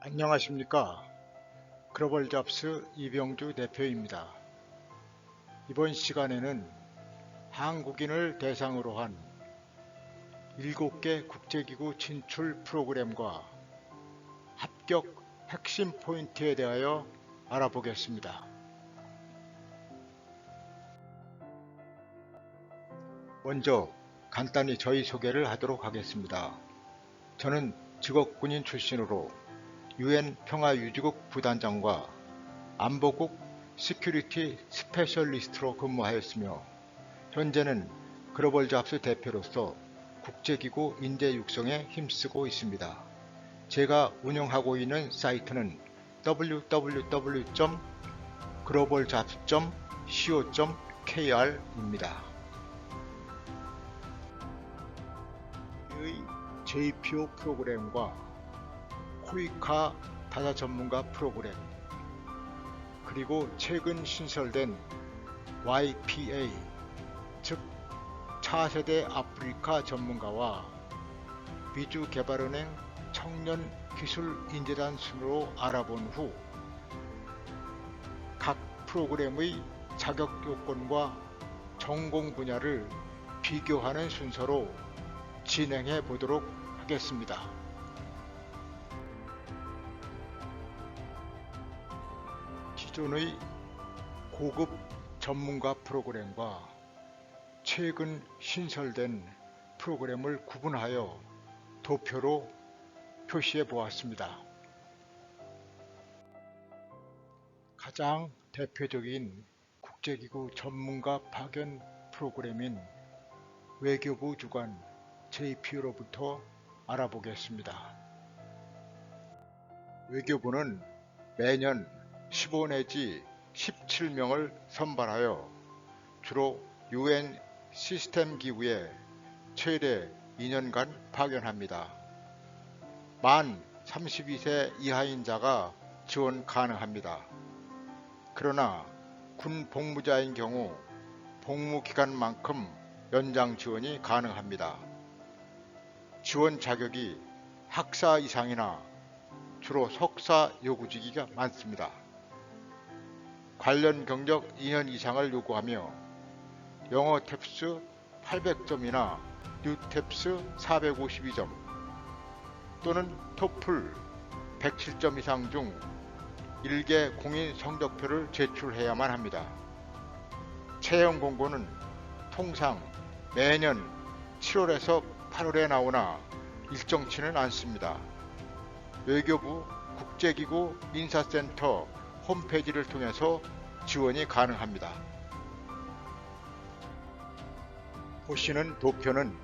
안녕하십니까. 글로벌 잡스 이병주 대표입니다. 이번 시간에는 한국인을 대상으로 한 7개 국제기구 진출 프로그램과 합격 핵심 포인트에 대하여 알아보겠습니다. 먼저 간단히 저희 소개를 하도록 하겠습니다. 저는 직업군인 출신으로 UN 평화유지국 부단장과 안보국 시큐리티 스페셜리스트로 근무하였으며 현재는 글로벌 잡스 대표로서 국제기구 인재 육성에 힘쓰고 있습니다. 제가 운영하고 있는 사이트는 www.globaljobs.co.kr입니다. 의 JPO 프로그램과 코이카 다자 전문가 프로그램, 그리고 최근 신설된 YPA, 즉 차세대 아프리카 전문가와 미주개발은행 청년기술인재단 순으로 알아본 후 각 프로그램의 자격 요건과 전공 분야를 비교하는 순서로 진행해 보도록 하겠습니다. 기존의 고급 전문가 프로그램과 최근 신설된 프로그램을 구분하여 도표로 표시해 보았습니다. 가장 대표적인 국제기구 전문가 파견 프로그램인 외교부 주관 JPO로부터 알아보겠습니다. 외교부는 매년 15 내지 17명을 선발하여 주로 UN 시스템 기구에 최대 2년간 파견합니다. 만 32세 이하인 자가 지원 가능합니다. 그러나 군 복무자인 경우 복무기간만큼 연장 지원이 가능합니다. 지원 자격이 학사 이상이나 주로 석사 요구직이 많습니다. 관련 경력 2년 이상을 요구하며 영어 탭스 800점이나 뉴탭스 452점 또는 토플 107점 이상 중 1개 공인 성적표를 제출해야만 합니다. 채용 공고는 통상 매년 7월에서 8월에 나오나 일정치는 않습니다. 외교부 국제기구 인사센터 홈페이지를 통해서 지원이 가능합니다. 보시는 도표는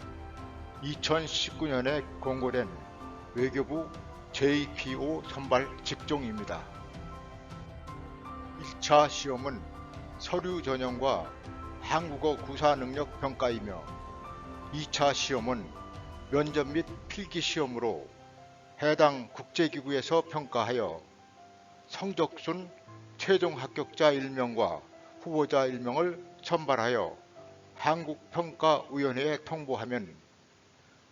2019년에 공고된 외교부 JPO 선발 직종입니다. 1차 시험은 서류 전형과 한국어 구사 능력 평가이며 2차 시험은 면접 및 필기 시험으로 해당 국제기구에서 평가하여 성적순 최종 합격자 1명과 후보자 1명을 선발하여 한국평가위원회에 통보하면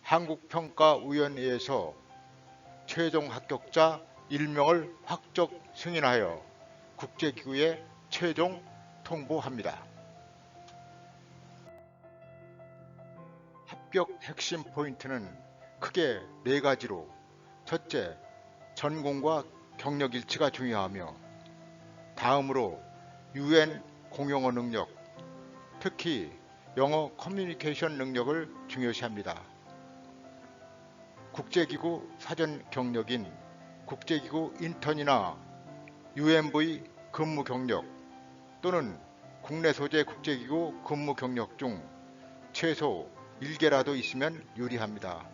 한국평가위원회에서 최종 합격자 1명을 확정 승인하여 국제기구에 최종 통보합니다. 합격 핵심 포인트는 크게 4가지로 첫째, 전공과 경력 일치가 중요하며 다음으로 UN 공용어 능력, 특히 영어 커뮤니케이션 능력을 중요시합니다. 국제기구 사전 경력인 국제기구 인턴이나 UMV 근무 경력 또는 국내 소재 국제기구 근무 경력 중 최소 1개라도 있으면 유리합니다.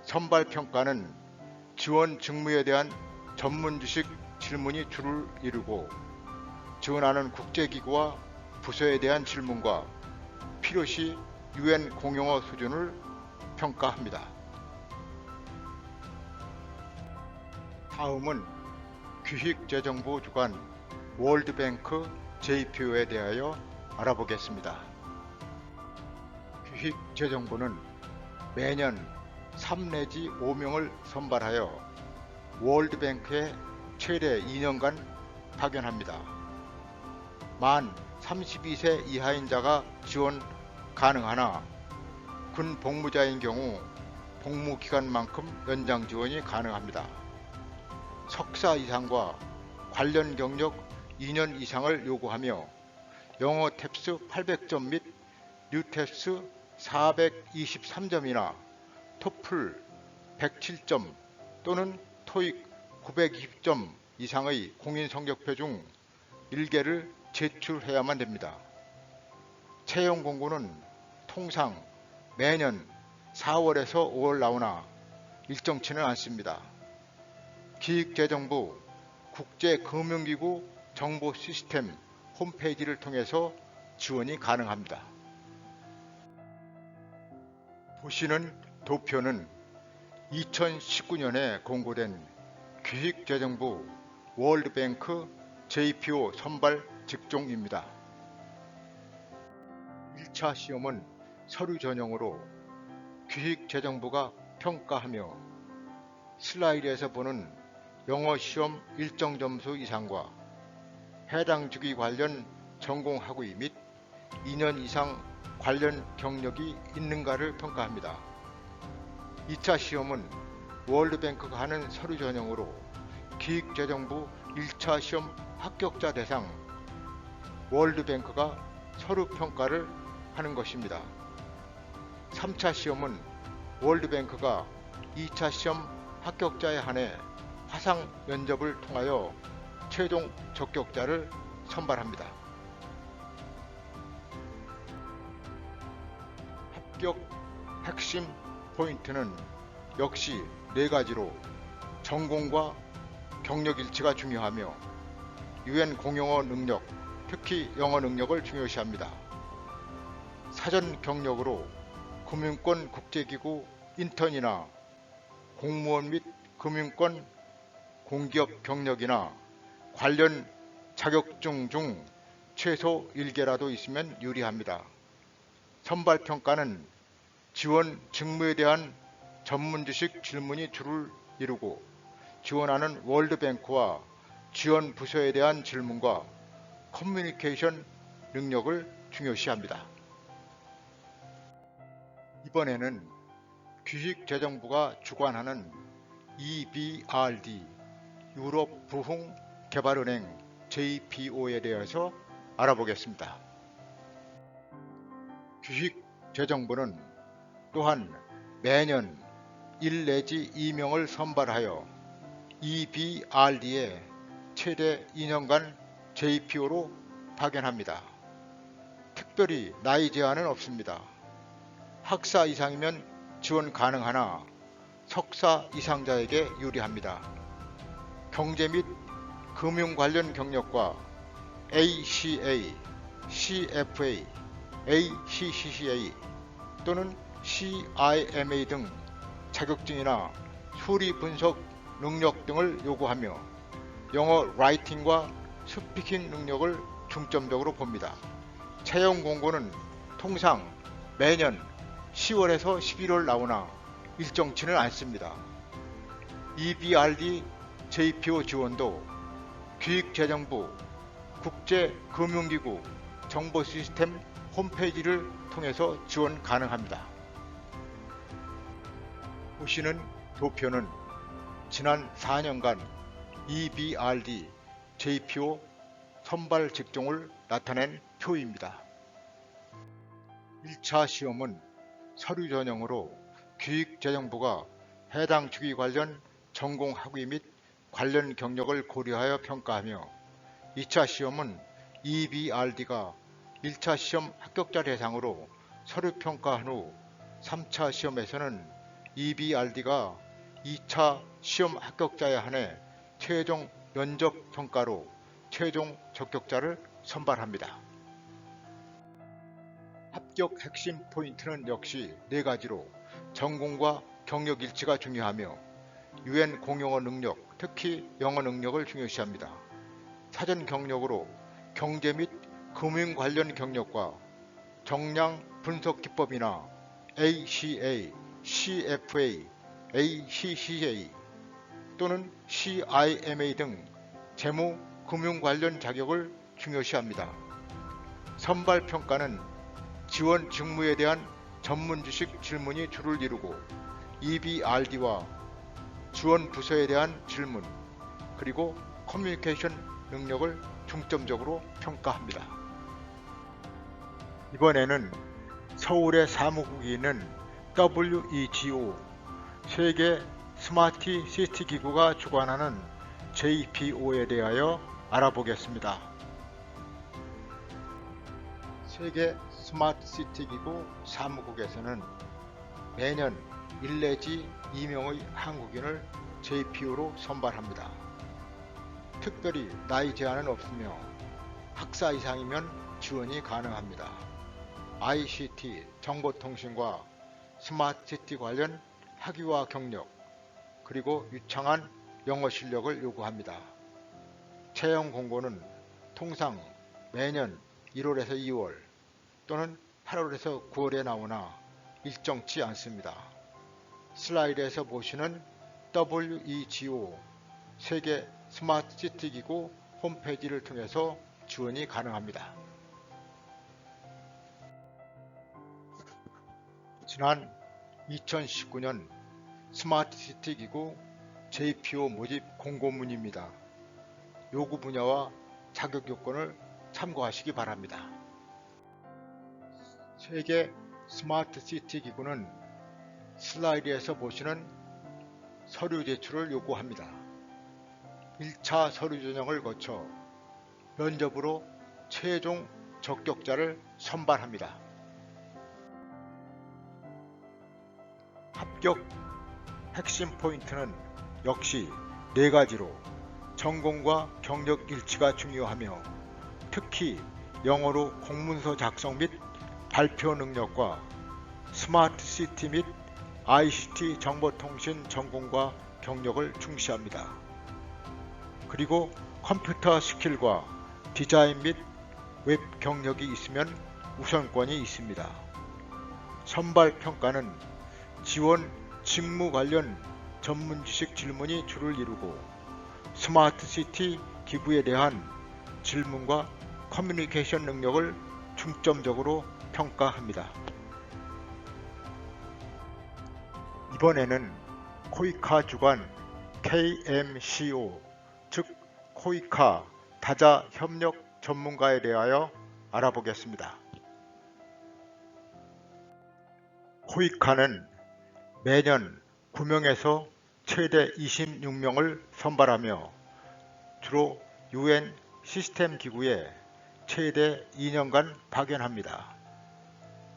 선발평가는 지원 직무에 대한 전문지식 질문이 주를 이루고 지원하는 국제기구와 부서에 대한 질문과 필요시 UN 공용어 수준을 평가합니다. 다음은 규칙재정부 주관 월드뱅크 JPO에 대하여 알아보겠습니다. 규칙재정부는 매년 3 내지 5명을 선발하여 월드뱅크에 최대 2년간 파견합니다. 만 32세 이하인 자가 지원 가능하나 군 복무자인 경우 복무 기간만큼 연장 지원이 가능합니다. 석사 이상과 관련 경력 2년 이상을 요구하며 영어 탭스 800점 및 뉴탭스 423점이나 토플 107점 또는 토익 920점 이상의 공인 성적표 중 1개를 제출해야만 됩니다. 채용 공고는 통상 매년 4월에서 5월 나오나 일정치는 않습니다. 기획재정부 국제금융기구 정보시스템 홈페이지를 통해서 지원이 가능합니다. 보시는 도표는 2019년에 공고된 기획재정부 월드뱅크 JPO 선발 직종입니다. 1차 시험은 서류 전형으로 기획재정부가 평가하며 슬라이드에서 보는 영어 시험 일정 점수 이상과 해당 주기 관련 전공 학위 및 2년 이상 관련 경력이 있는가를 평가합니다. 2차 시험은 월드뱅크가 하는 서류 전형으로 기획재정부 1차 시험 합격자 대상 월드뱅크가 서류 평가를 하는 것입니다. 3차 시험은 월드뱅크가 2차 시험 합격자에 한해 화상 면접을 통하여 최종 적격자를 선발합니다. 합격 핵심 포인트는 역시 4가지로 전공과 경력 일치가 중요하며 UN 공용어 능력, 특히 영어 능력을 중요시합니다. 사전 경력으로 금융권 국제기구 인턴이나 공무원 및 금융권 공기업 경력이나 관련 자격증 중 최소 1개라도 있으면 유리합니다. 선발평가는 지원 직무에 대한 전문지식 질문이 주를 이루고 지원하는 월드뱅크와 지원 부서에 대한 질문과 커뮤니케이션 능력을 중요시합니다. 이번에는 기획재정부가 주관하는 EBRD 유럽 부흥 개발은행 JPO에 대해서 알아보겠습니다. 기획재정부는 또한 매년 1 내지 2명을 선발하여 EBRD에 최대 2년간 JPO로 파견합니다. 특별히 나이 제한은 없습니다. 학사 이상이면 지원 가능하나 석사 이상자에게 유리합니다. 경제 및 금융 관련 경력과 ACA, CFA, ACCA 또는 CIMA 등 자격증이나 수리 분석 능력 등을 요구하며 영어 라이팅과 스피킹 능력을 중점적으로 봅니다. 채용 공고는 통상 매년 10월에서 11월 나오나 일정치는 않습니다. EBRD JPO 지원도 기획재정부 국제금융기구 정보시스템 홈페이지를 통해서 지원 가능합니다. 보시는 도표는 지난 4년간 EBRD JPO 선발 직종을 나타낸 표입니다. 1차 시험은 서류 전형으로 기획재정부가 해당 주기 관련 전공 학위 및 관련 경력을 고려하여 평가하며 2차 시험은 EBRD가 1차 시험 합격자 대상으로 서류 평가한 후 3차 시험에서는 EBRD가 2차 시험 합격자에 한해 최종 면접 평가로 최종 적격자를 선발합니다. 합격 핵심 포인트는 역시 4가지로 전공과 경력 일치가 중요하며 UN 공용어 능력, 특히 영어 능력을 중요시합니다. 사전 경력으로 경제 및 금융 관련 경력과 정량 분석 기법이나 ACA, CFA, ACCA 또는 CIMA 등 재무, 금융 관련 자격을 중요시합니다. 선발평가는 지원 직무에 대한 전문 지식 질문이 주를 이루고 EBRD와 지원 부서에 대한 질문, 그리고 커뮤니케이션 능력을 중점적으로 평가합니다. 이번에는 서울의 사무국이 있는 WEGO 세계 스마트 시티 기구가 주관하는 JPO에 대하여 알아보겠습니다. 세계 스마트 시티 기구 사무국에서는 매년 1 내지 2명의 한국인을 JPO로 선발합니다. 특별히 나이 제한은 없으며 학사 이상이면 지원이 가능합니다. ICT, 정보통신과 스마트시티 관련 학위와 경력, 그리고 유창한 영어 실력을 요구합니다. 채용 공고는 통상 매년 1월에서 2월 또는 8월에서 9월에 나오나 일정치 않습니다. 슬라이드에서 보시는 WEGO 세계 스마트시티 기구 홈페이지를 통해서 지원이 가능합니다. 지난 2019년 스마트시티 기구 JPO 모집 공고문입니다. 요구 분야와 자격 요건을 참고하시기 바랍니다. 세계 스마트시티 기구는 슬라이드에서 보시는 서류 제출을 요구합니다. 1차 서류 전형을 거쳐 면접으로 최종 적격자를 선발합니다. 합격 핵심 포인트는 역시 4가지로 전공과 경력 일치가 중요하며 특히 영어로 공문서 작성 및 발표 능력과 스마트 시티 및 ICT 정보통신 전공과 경력을 중시합니다. 그리고 컴퓨터 스킬과 디자인 및 웹 경력이 있으면 우선권이 있습니다. 선발 평가는 지원 직무 관련 전문 지식 질문이 주를 이루고 스마트 시티 기구에 대한 질문과 커뮤니케이션 능력을 중점적으로 평가합니다. 이번에는 코이카 주관 KMCO 즉 코이카 다자 협력 전문가에 대하여 알아보겠습니다. 코이카는 매년 9명에서 최대 26명을 선발하며 주로 UN 시스템 기구에 최대 2년간 파견합니다.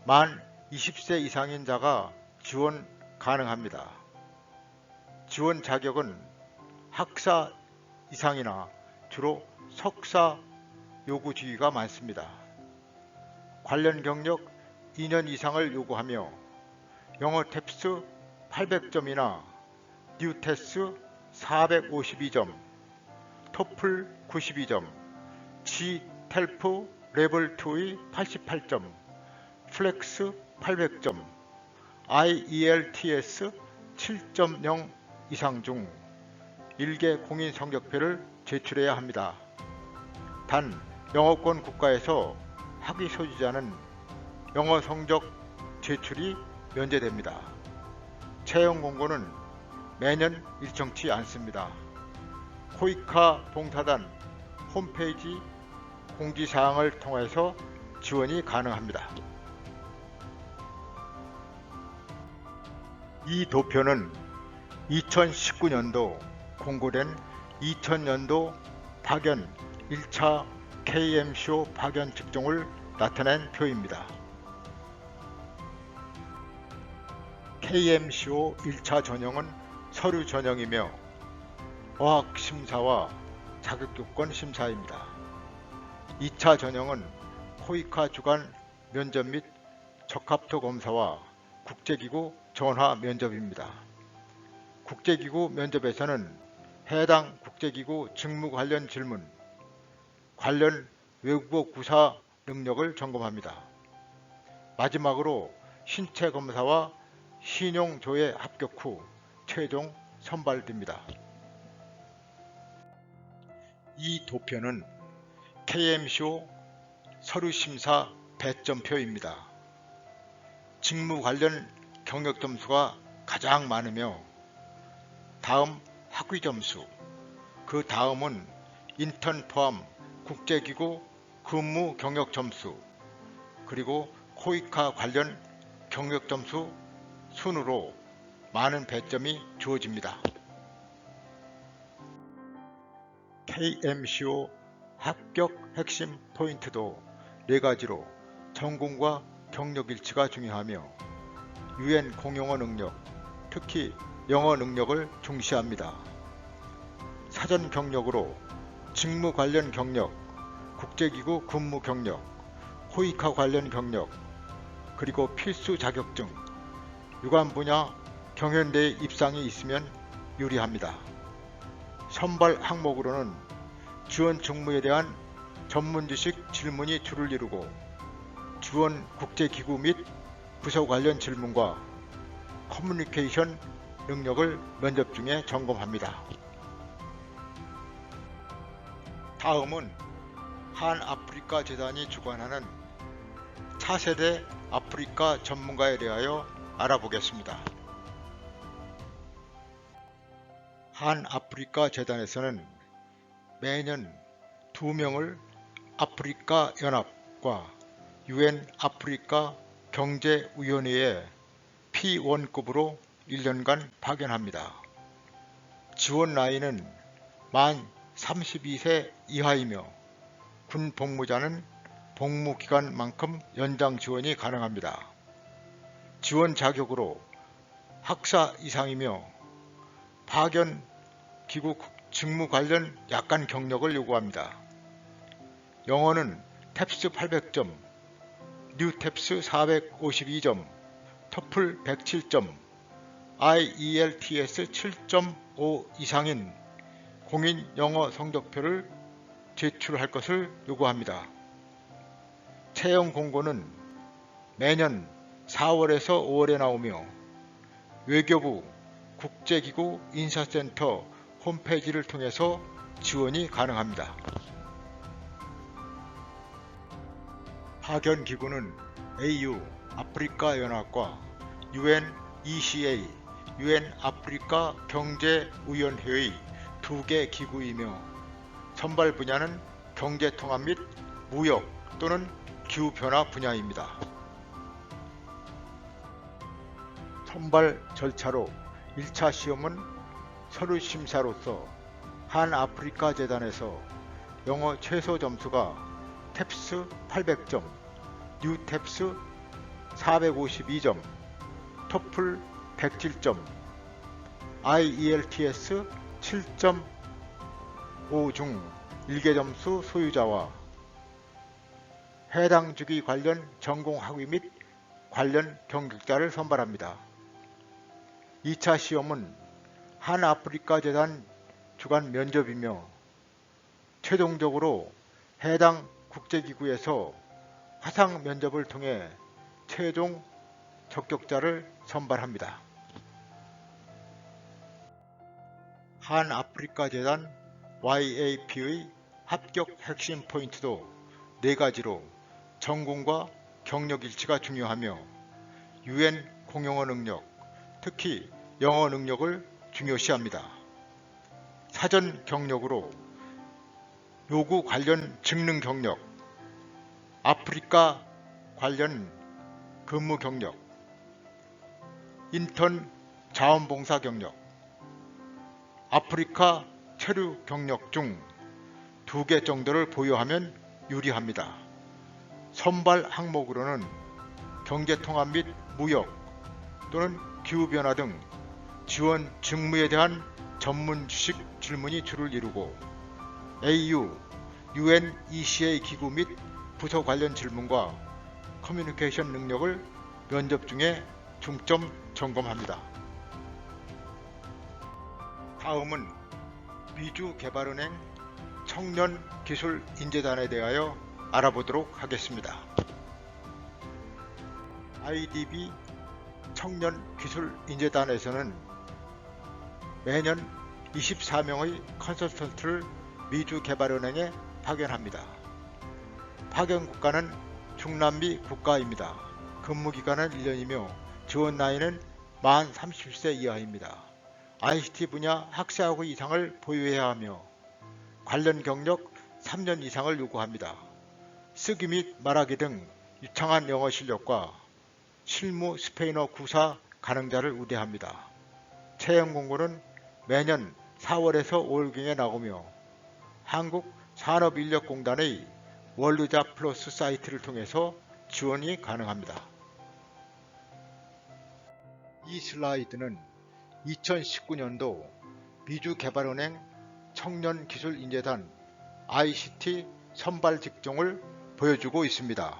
만 20세 이상인 자가 지원 가능합니다. 지원 자격은 학사 이상이나 주로 석사 요구 지위가 많습니다. 관련 경력 2년 이상을 요구하며 영어 탭스 800점이나 뉴테스 452점, 토플 92점, G텔프 레벨 2의 88점, 플렉스 800점, IELTS 7.0 이상 중 1개 공인 성적표를 제출해야 합니다. 단 영어권 국가에서 학위 소지자는 영어 성적 제출이 면제됩니다. 채용 공고는 매년 일정치 않습니다. 코이카 봉사단 홈페이지 공지사항을 통해서 지원이 가능합니다. 이 도표는 2019년도 공고된 2000년도 파견 1차 KMCO 파견 직종을 나타낸 표입니다. KMCO 1차 전형은 서류 전형이며 어학심사와 자격요건 심사입니다. 2차 전형은 코이카 주관 면접 및 적합도 검사와 국제기구 전화 면접입니다. 국제기구 면접에서는 해당 국제기구 직무 관련 질문, 관련 외국어 구사 능력을 점검합니다. 마지막으로 신체 검사와 신용조회 합격 후 최종 선발됩니다. 이 도표는 KMCO 서류심사 배점표입니다. 직무 관련 경력 점수가 가장 많으며 다음 학위 점수, 그 다음은 인턴 포함 국제기구 근무 경력 점수, 그리고 코이카 관련 경력 점수 순으로 많은 배점이 주어집니다. KMCO 합격 핵심 포인트도 4가지로 전공과 경력 일치가 중요하며 UN 공용어 능력, 특히 영어 능력을 중시합니다. 사전 경력으로 직무 관련 경력, 국제기구 근무 경력, 코이카 관련 경력, 그리고 필수 자격증, 유관 분야 경연대회 입상이 있으면 유리합니다. 선발 항목으로는 지원 직무에 대한 전문지식 질문이 주를 이루고 지원 국제기구 및 부서 관련 질문과 커뮤니케이션 능력을 면접 중에 점검합니다. 다음은 한아프리카 재단이 주관하는 차세대 아프리카 전문가에 대하여 알아보겠습니다. 한아프리카 재단에서는 매년 2명을 아프리카 연합과 UN 아프리카 경제위원회에 P1급으로 1년간 파견합니다. 지원 나이는 만 32세 이하이며 군 복무자는 복무 기간만큼 연장 지원이 가능합니다. 지원 자격으로 학사 이상이며 파견 기구 직무 관련 약관 경력을 요구합니다. 영어는 탭스 800점, 뉴탭스 452점, 토플 107점, IELTS 7.5 이상인 공인 영어 성적표를 제출할 것을 요구합니다. 채용 공고는 매년 4월에서 5월에 나오며 외교부 국제기구 인사센터 홈페이지를 통해서 지원이 가능합니다. 파견기구는 AU 아프리카 연합과 UN ECA UN 아프리카 경제위원회의 2개 기구이며 선발 분야는 경제통합 및 무역 또는 기후변화 분야입니다. 선발 절차로 1차 시험은 서류심사로서 한아프리카 재단에서 영어 최소 점수가 탭스 800점, 뉴탭스 452점, 토플 107점, IELTS 7.5 중 1개 점수 소유자와 해당 주기 관련 전공 학위 및 관련 경력자를 선발합니다. 2차 시험은 한아프리카 재단 주관 면접이며 최종적으로 해당 국제기구에서 화상 면접을 통해 최종 적격자를 선발합니다. 한아프리카 재단 YAP의 합격 핵심 포인트도 4가지로 전공과 경력 일치가 중요하며 UN 공용어 능력, 특히 영어 능력을 중요시합니다. 사전 경력으로 요구 관련 직능 경력, 아프리카 관련 근무 경력, 인턴 자원봉사 경력, 아프리카 체류 경력 중 2개 정도를 보유하면 유리합니다. 선발 항목으로는 경제통합 및 무역 또는 기후변화 등 지원 직무에 대한 전문 지식 질문이 주를 이루고 AU, UN ECA 기구 및 부서 관련 질문과 커뮤니케이션 능력을 면접 중에 중점 점검합니다. 다음은 미주개발은행 청년기술인재단에 대하여 알아보도록 하겠습니다. IDB 청년기술인재단에서는 매년 24명의 컨설턴트를 미주개발은행에 파견합니다. 파견 국가는 중남미 국가입니다. 근무기간은 1년이며 지원 나이는 만 30세 이하입니다. ICT 분야 학사학위 이상을 보유해야 하며 관련 경력 3년 이상을 요구합니다. 쓰기 및 말하기 등 유창한 영어 실력과 실무 스페인어 구사 가능자를 우대합니다. 채용 공고는 매년 4월에서 5월경에 나오며 한국산업인력공단의 월드잡 플러스 사이트를 통해서 지원이 가능합니다. 이 슬라이드는 2019년도 미주개발은행 청년기술인재단 ICT 선발 직종을 보여주고 있습니다.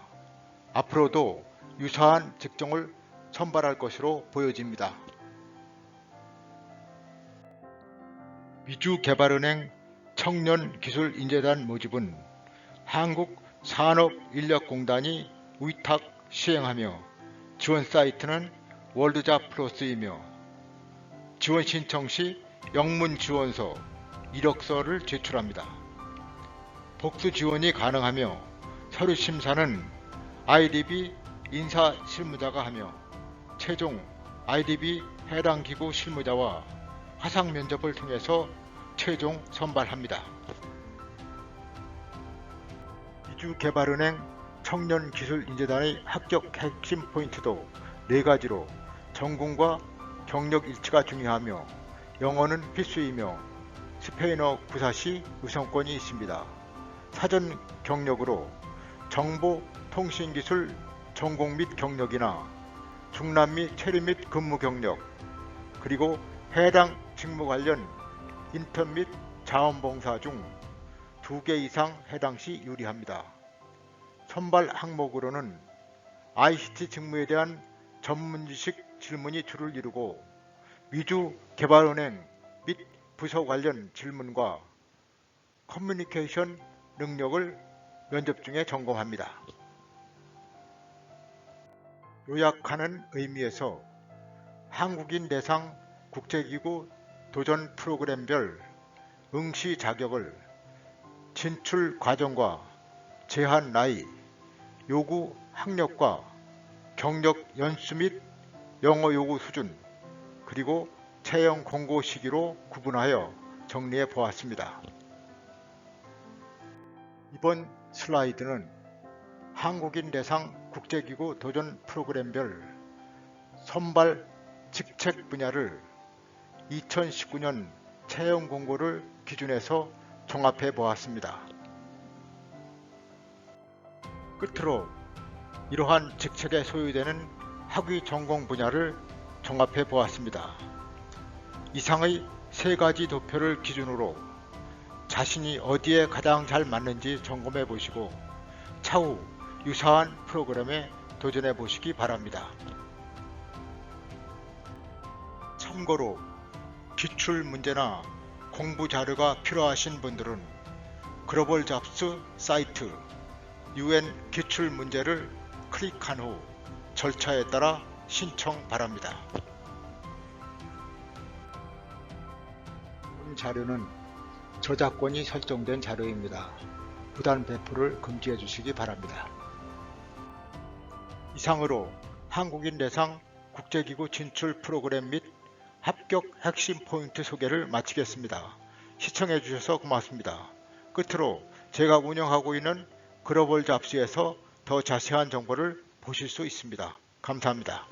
앞으로도 유사한 직종을 선발할 것으로 보여집니다. 미주개발은행 청년기술인재단 모집은 한국산업인력공단이 위탁 시행하며 지원 사이트는 월드잡 플러스이며 지원 신청 시 영문 지원서, 이력서를 제출합니다. 복수 지원이 가능하며 서류 심사는 IDB 인사 실무자가 하며 최종 IDB 해당 기구 실무자와 화상 면접을 통해서 최종 선발합니다. 미주개발은행 청년기술인재단의 합격 핵심 포인트도 4가지로 전공과 경력 일치가 중요하며 영어는 필수이며 스페인어 구사시 우선권이 있습니다. 사전 경력으로 정보통신기술 전공 및 경력이나 중남미 체류 및 근무 경력, 그리고 해당 직무 관련 인턴 및 자원봉사 중 2개 이상 해당 시 유리합니다. 선발 항목으로는 ICT 직무에 대한 전문지식 질문이 주를 이루고 미주개발은행 및 부서 관련 질문과 커뮤니케이션 능력을 면접 중에 점검합니다. 요약하는 의미에서 한국인 대상 국제기구 도전 프로그램별 응시 자격을 진출 과정과 제한 나이, 요구 학력과 경력 연수 및 영어 요구 수준, 그리고 채용 공고 시기로 구분하여 정리해 보았습니다. 이번 슬라이드는 한국인 대상 국제기구 도전 프로그램별 선발 직책 분야를 2019년 채용 공고를 기준해서 종합해 보았습니다. 끝으로 이러한 직책에 소요되는 학위 전공 분야를 종합해 보았습니다. 이상의 3가지 도표를 기준으로 자신이 어디에 가장 잘 맞는지 점검해 보시고 차후 유사한 프로그램에 도전해 보시기 바랍니다. 참고로 기출 문제나 공부 자료가 필요하신 분들은 글로벌 잡스 사이트 UN 기출 문제를 클릭한 후 절차에 따라 신청 바랍니다. 본 자료는 저작권이 설정된 자료입니다. 부단 배포를 금지해 주시기 바랍니다. 이상으로 한국인 대상 국제기구 진출 프로그램 및 합격 핵심 포인트 소개를 마치겠습니다. 시청해 주셔서 고맙습니다. 끝으로 제가 운영하고 있는 글로벌 잡스에서 더 자세한 정보를 보실 수 있습니다. 감사합니다.